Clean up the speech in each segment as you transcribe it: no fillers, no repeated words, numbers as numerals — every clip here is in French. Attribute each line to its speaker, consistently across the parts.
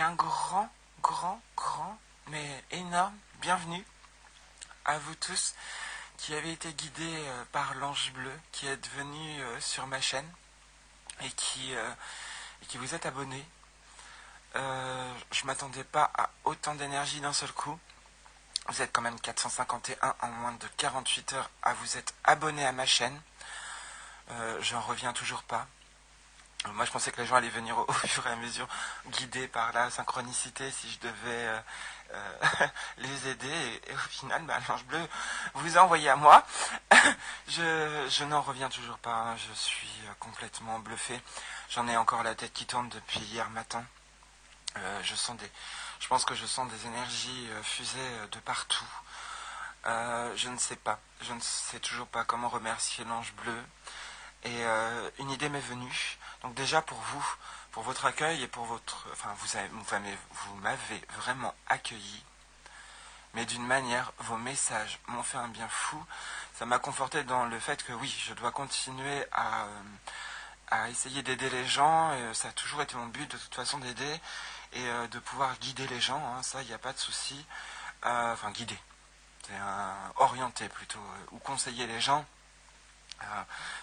Speaker 1: un grand, mais énorme bienvenue à vous tous qui avez été guidés par l'ange bleu, qui êtes venus sur ma chaîne et qui vous êtes abonnés. Je m'attendais pas à autant d'énergie d'un seul coup. Vous êtes quand même 451 en moins de 48 heures à vous être abonnés à ma chaîne. J'en reviens toujours pas. Moi, je pensais que les gens allaient venir au fur et à mesure, guidés par la synchronicité, si je devais les aider. Et au final, l'ange bleu vous a envoyé à moi. Je n'en reviens toujours pas. Hein. Je suis complètement bluffé. J'en ai encore la tête qui tourne depuis hier matin. Je pense que je sens des énergies fusées de partout. Je ne sais pas. Je ne sais toujours pas comment remercier l'ange bleu. Et une idée m'est venue. Donc déjà pour votre accueil et pour votre... Enfin, vous m'avez vraiment accueilli. Mais d'une manière, vos messages m'ont fait un bien fou. Ça m'a conforté dans le fait que oui, je dois continuer à essayer d'aider les gens. Et ça a toujours été mon but de toute façon d'aider et de pouvoir guider les gens. Hein, ça, il n'y a pas de souci. Enfin, guider. C'est orienter plutôt. Ou conseiller les gens.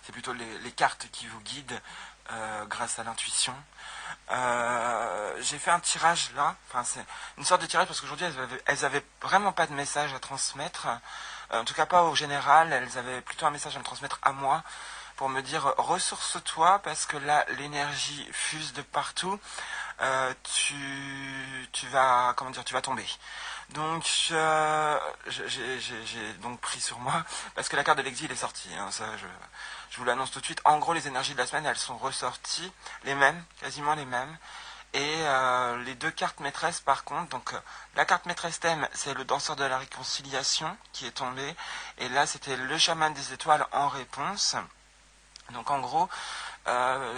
Speaker 1: C'est plutôt les cartes qui vous guident grâce à l'intuition. J'ai fait un tirage là, enfin c'est une sorte de tirage parce qu'aujourd'hui elles avaient vraiment pas de message à transmettre, en tout cas pas au général, elles avaient plutôt un message à me transmettre à moi pour me dire ressource-toi parce que là l'énergie fuse de partout, tu vas tomber. Donc j'ai donc pris sur moi parce que la carte de l'exil est sortie. Hein, ça, je vous l'annonce tout de suite. En gros, les énergies de la semaine, elles sont ressorties, les mêmes, quasiment les mêmes. Et les deux cartes maîtresses, par contre, donc la carte maîtresse thème, c'est le danseur de la réconciliation qui est tombé. Et là, c'était le chaman des étoiles en réponse. Donc en gros,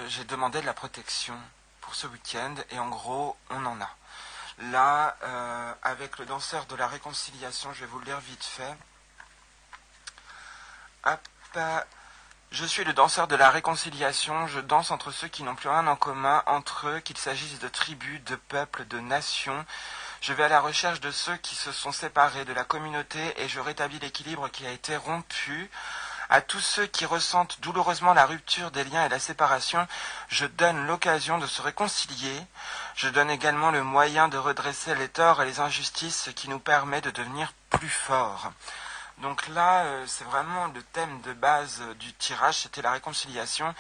Speaker 1: j'ai demandé de la protection pour ce week-end et en gros, on en a. Là, avec le danseur de la réconciliation, je vais vous le lire vite fait. Hop. Je suis le danseur de la réconciliation, je danse entre ceux qui n'ont plus rien en commun, entre eux, qu'il s'agisse de tribus, de peuples, de nations. Je vais à la recherche de ceux qui se sont séparés de la communauté et je rétablis l'équilibre qui a été rompu. À tous ceux qui ressentent douloureusement la rupture des liens et la séparation, je donne l'occasion de se réconcilier. Je donne également le moyen de redresser les torts et les injustices, ce qui nous permet de devenir plus forts. Donc là, c'est vraiment le thème de base du tirage, c'était la réconciliation.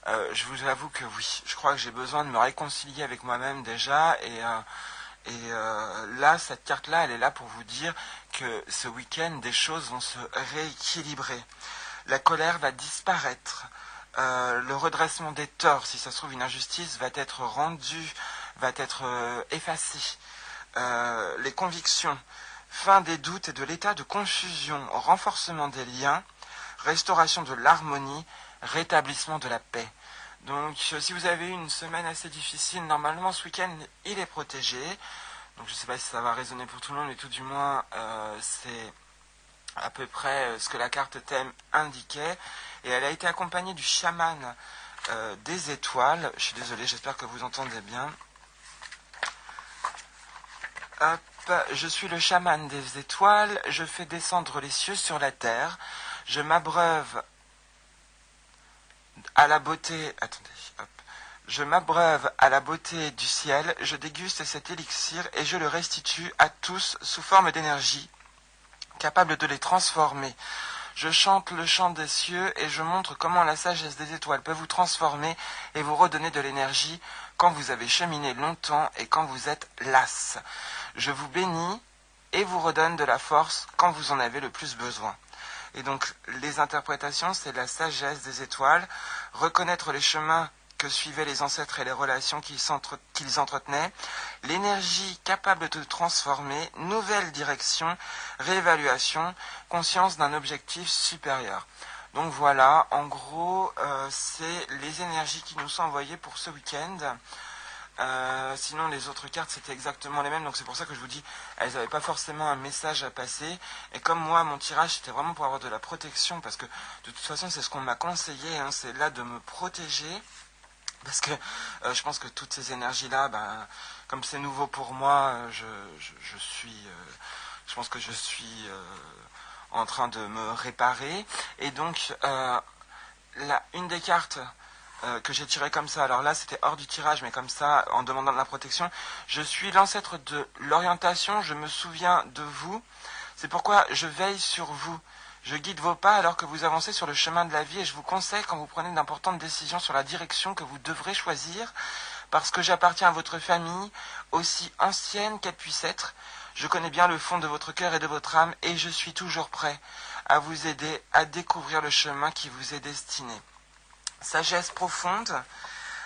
Speaker 1: Je vous avoue que oui, je crois que j'ai besoin de me réconcilier avec moi-même déjà. Et là, cette carte-là, elle est là pour vous dire que ce week-end, des choses vont se rééquilibrer. La colère va disparaître. Le redressement des torts, si ça se trouve une injustice, va être rendu, va être effacé. Les convictions, fin des doutes et de l'état de confusion, renforcement des liens, restauration de l'harmonie, rétablissement de la paix. Donc si vous avez eu une semaine assez difficile, normalement ce week-end il est protégé. Donc je ne sais pas si ça va résonner pour tout le monde, mais tout du moins c'est à peu près ce que la carte thème indiquait. Et elle a été accompagnée du chaman des étoiles. Je suis désolé, j'espère que vous entendez bien. Hop, je suis le chaman des étoiles, je fais descendre les cieux sur la terre, je m'abreuve à la beauté... Attendez, hop. Je m'abreuve à la beauté du ciel, je déguste cet élixir et je le restitue à tous sous forme d'énergie, capable de les transformer. Je chante le chant des cieux et je montre comment la sagesse des étoiles peut vous transformer et vous redonner de l'énergie quand vous avez cheminé longtemps et quand vous êtes las. Je vous bénis et vous redonne de la force quand vous en avez le plus besoin. Et donc les interprétations, c'est la sagesse des étoiles, reconnaître les chemins que suivaient les ancêtres et les relations qu'ils entretenaient, l'énergie capable de transformer, nouvelle direction, réévaluation, conscience d'un objectif supérieur. Donc voilà, en gros, c'est les énergies qui nous sont envoyées pour ce week-end. Sinon les autres cartes c'était exactement les mêmes, donc c'est pour ça que je vous dis elles n'avaient pas forcément un message à passer, et comme moi mon tirage c'était vraiment pour avoir de la protection, parce que de toute façon c'est ce qu'on m'a conseillé, hein, c'est là de me protéger, parce que je pense que toutes ces énergies là comme c'est nouveau pour moi, je pense que je suis en train de me réparer. Et donc, une des cartes que j'ai tirées comme ça, alors là c'était hors du tirage, mais comme ça, en demandant de la protection, je suis l'ancêtre de l'orientation, je me souviens de vous, c'est pourquoi je veille sur vous. Je guide vos pas alors que vous avancez sur le chemin de la vie et je vous conseille quand vous prenez d'importantes décisions sur la direction que vous devrez choisir, parce que j'appartiens à votre famille, aussi ancienne qu'elle puisse être. Je connais bien le fond de votre cœur et de votre âme et je suis toujours prêt à vous aider à découvrir le chemin qui vous est destiné. Sagesse profonde,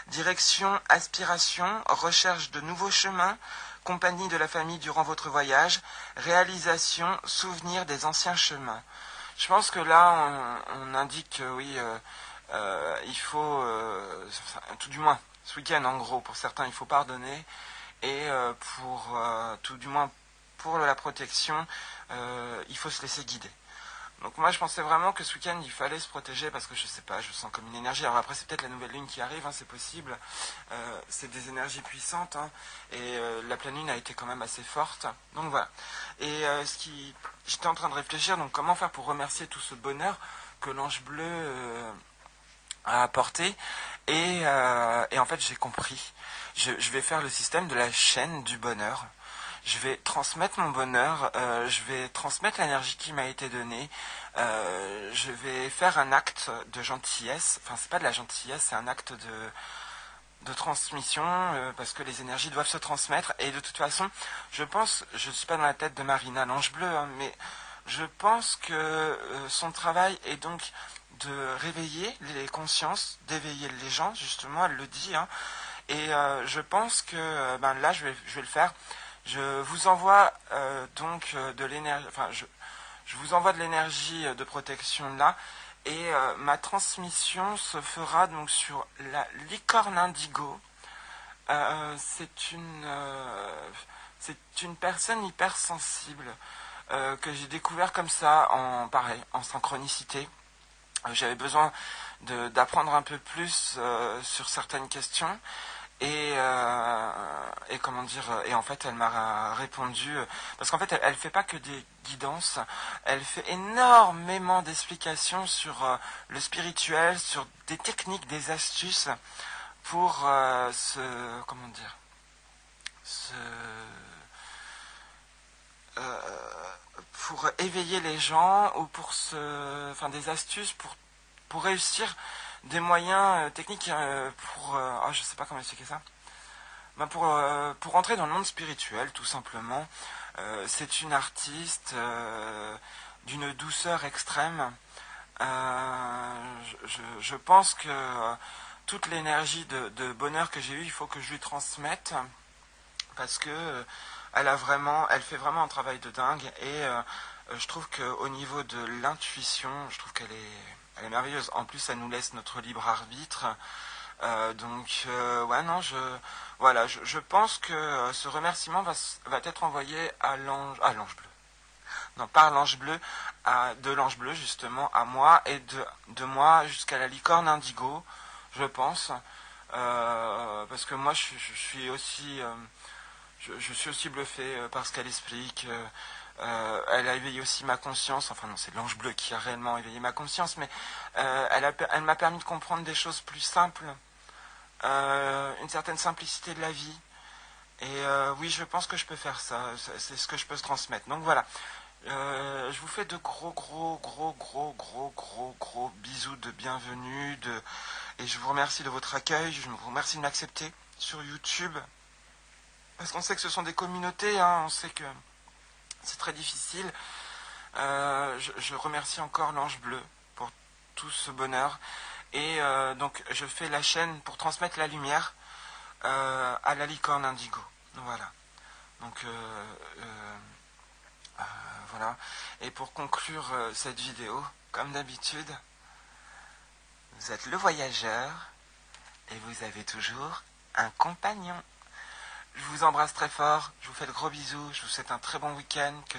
Speaker 1: direction, aspiration, recherche de nouveaux chemins, compagnie de la famille durant votre voyage, réalisation, souvenir des anciens chemins. Je pense que là, on indique que oui, il faut, tout du moins, ce week-end en gros, pour certains, il faut pardonner, et tout du moins, pour la protection, il faut se laisser guider. Donc moi je pensais vraiment que ce week-end il fallait se protéger parce que je sais pas, je sens comme une énergie. Alors après c'est peut-être la nouvelle lune qui arrive, hein, c'est possible. C'est des énergies puissantes, hein, et la pleine lune a été quand même assez forte. Donc voilà. Et j'étais en train de réfléchir, donc comment faire pour remercier tout ce bonheur que l'ange bleu a apporté. Et en fait j'ai compris. Je vais faire le système de la chaîne du bonheur. Je vais transmettre mon bonheur, je vais transmettre l'énergie qui m'a été donnée, je vais faire un acte de gentillesse, enfin c'est pas de la gentillesse, c'est un acte de transmission, parce que les énergies doivent se transmettre, et de toute façon, je pense, je ne suis pas dans la tête de Marina, l'ange bleu, hein, mais je pense que son travail est donc de réveiller les consciences, d'éveiller les gens, justement, elle le dit, hein, et je pense que là je vais le faire. Je vous envoie donc de l'énergie, enfin je vous envoie de l'énergie de protection là, et ma transmission se fera donc sur la licorne indigo. C'est une personne hypersensible que j'ai découvert comme ça en synchronicité. J'avais besoin d'apprendre un peu plus sur certaines questions. Et comment dire, et en fait elle m'a répondu, parce qu'en fait elle fait pas que des guidances, elle fait énormément d'explications sur le spirituel, sur des techniques, des astuces pour comment dire, pour éveiller les gens, ou enfin des astuces pour réussir, des moyens techniques je sais pas comment expliquer ça. Pour entrer dans le monde spirituel, tout simplement. C'est une artiste d'une douceur extrême. Je pense que toute l'énergie de bonheur que j'ai eue, il faut que je lui transmette, parce que elle fait vraiment un travail de dingue, et je trouve qu'au niveau de l'intuition, je trouve elle est merveilleuse. En plus, elle nous laisse notre libre arbitre. Ouais, non, je pense que ce remerciement va être envoyé à l'ange bleu. Non, pas à l'ange bleu, de l'ange bleu justement à moi, et de moi jusqu'à la licorne indigo, je pense. Parce que moi, je suis aussi, je suis aussi bluffé par ce qu'elle explique. Elle a éveillé aussi ma conscience. Enfin non, c'est l'ange bleu qui a réellement éveillé ma conscience, mais elle m'a permis de comprendre des choses plus simples. Une certaine simplicité de la vie. Et oui, je pense que je peux faire ça. C'est ce que je peux se transmettre. Donc voilà. Je vous fais de gros bisous de bienvenue. Et je vous remercie de votre accueil. Je vous remercie de m'accepter sur YouTube. Parce qu'on sait que ce sont des communautés. Hein, on sait que c'est très difficile. Je remercie encore l'ange bleu pour tout ce bonheur. Et donc je fais la chaîne pour transmettre la lumière à la licorne indigo. Voilà. Donc voilà. Et pour conclure cette vidéo, comme d'habitude, vous êtes le voyageur et vous avez toujours un compagnon. Je vous embrasse très fort, je vous fais de gros bisous, je vous souhaite un très bon week-end, que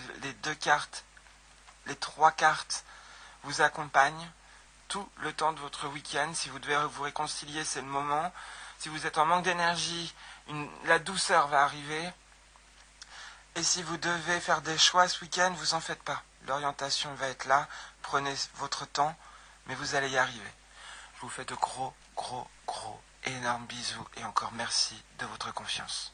Speaker 1: les 3 cartes vous accompagnent tout le temps de votre week-end. Si vous devez vous réconcilier, c'est le moment. Si vous êtes en manque d'énergie, la douceur va arriver. Et si vous devez faire des choix ce week-end, vous en faites pas. L'orientation va être là, prenez votre temps, mais vous allez y arriver. Je vous fais de gros, énormes bisous et encore merci de votre confiance.